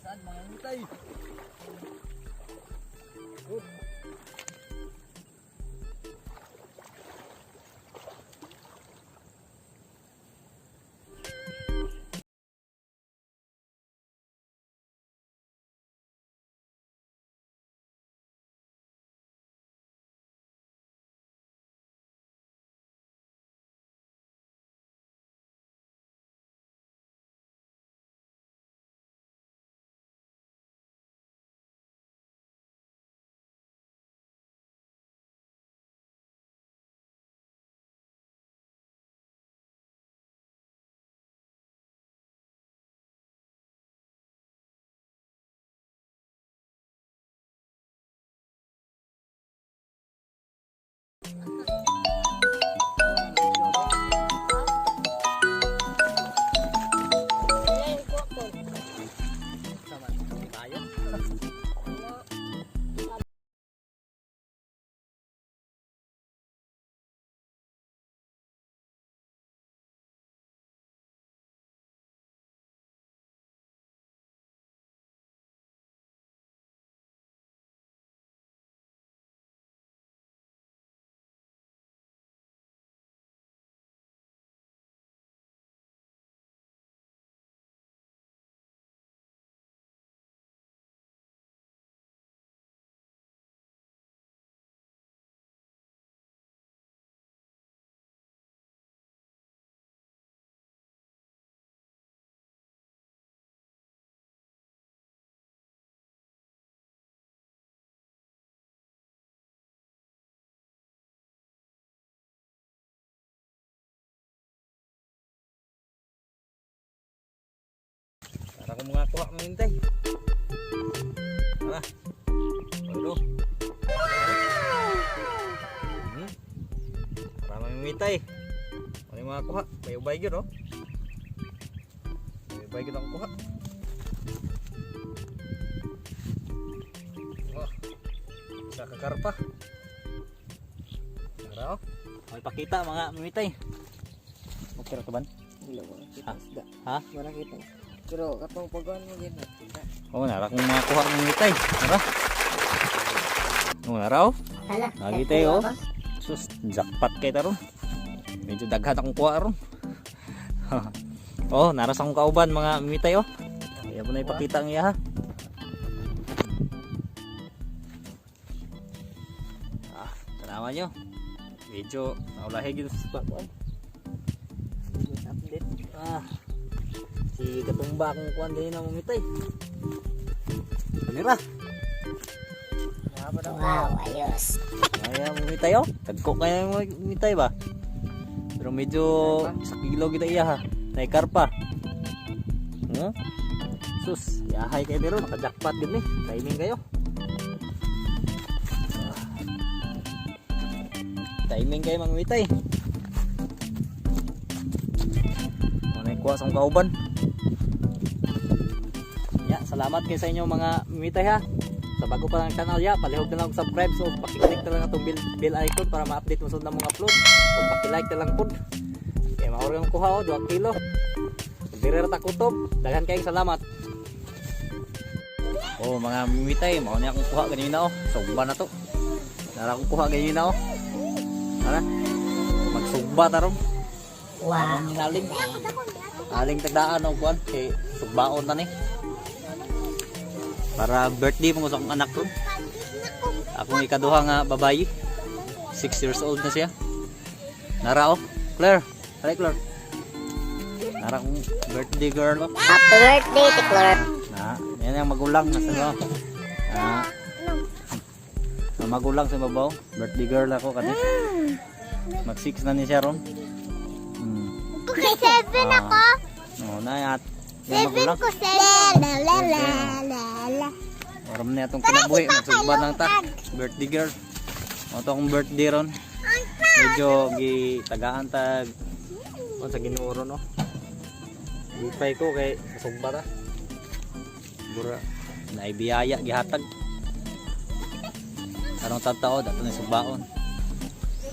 Saan mga mitay? Para ko mga kuha mga hintay. Tara. Olo. Para mga mitay. Ano yung mga kuha? May ubay yun, oh. May ubay yun ang kuha. Oh. Isa kakarpa. Tara, oh. May pakita mga mitay. Okay ra ka ban? Ha? Wala kita. Pero katong pagkuhan mo din. Oo, nara kong mga kuha ng mitay. Nara. Oo, nara, oh. Nagitay, oh. Sus, jackpot kay taron. Medyo daghan akong kuha ron. Oh, naras akong kauban mga mitay, oh. Kaya mo na ipakita ang iya, ha. Tanawa nyo. Medyo naulahig yun sa pakuan. Update. Si katumba akong kuhan din na mamitay. Kamera. Wow, ayos. Kaya mamitay, oh. Tagko kaya mamitay ba? Pero medyo sa kilo kita iya, ha. Naikarpa. Sus, yahay kayo pero naka-jackpot din eh. Timing kayo. Timing kayo mga mitay. Kuha sa kauban. Ya, salamat kayo sa inyo mga mitay, ha. Sa bago pa lang channel, ya, palihog na lang subscribe. So paki-click na lang itong bell icon para ma-update mo sa mga upload. O paki-like na lang po. Kaya maurang kuha, 2 kilo. Birer ta kutob. Daghan kayong salamat. Oh mga mitay, mao ni akong kuha ganina, oh. Sugba na to. Nara akong kuha ganina, oh. Tara. Magsugba tarong. Wow. Aling tagdaan o kuan kay sugbaon na ni. Para birthday mo sa akong anak ko. Akong ikaduha nga babayi. 6 years old na siya. Nara, oh. Claire. Hi Claire. Nara akong birthday girl, oh. Happy birthday, Claire. Yan yung magulang na sa magulang sa babaw. Birthday girl ako kanina. Mag 6 na ni siya ron. Okay, 7 ako. Oh, na at 7 ko 7. Oram na itong kinabuhi. Magsugba lang ta. Birthday girl. Ito akong birthday ron. Medyo gitagaan tag. O sa ginuoro no. Gipay ko kay masugba ta. Bura. Naibiyaya gihatag. Karong tagtao dato ni sugbaon.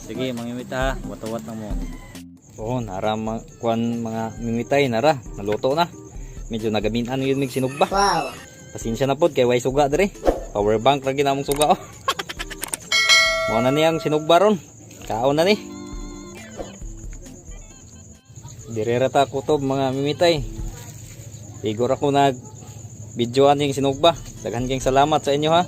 Sige, mangimita ha. Watawat na mo. Oo, nara kuan mga mingitay nara. Naluto na. Medyo nagaminan yun mig sinugba. Wow. Pasensya na pod kay way suga dire. Power bank ra ginamong suga oh. Mo na niyang sinugba ron. Kaon na ni. Dire ra ta kutob mga mimitay. Igor ako nag videoan yung sinugba. Daghan kayong salamat sa inyo ha.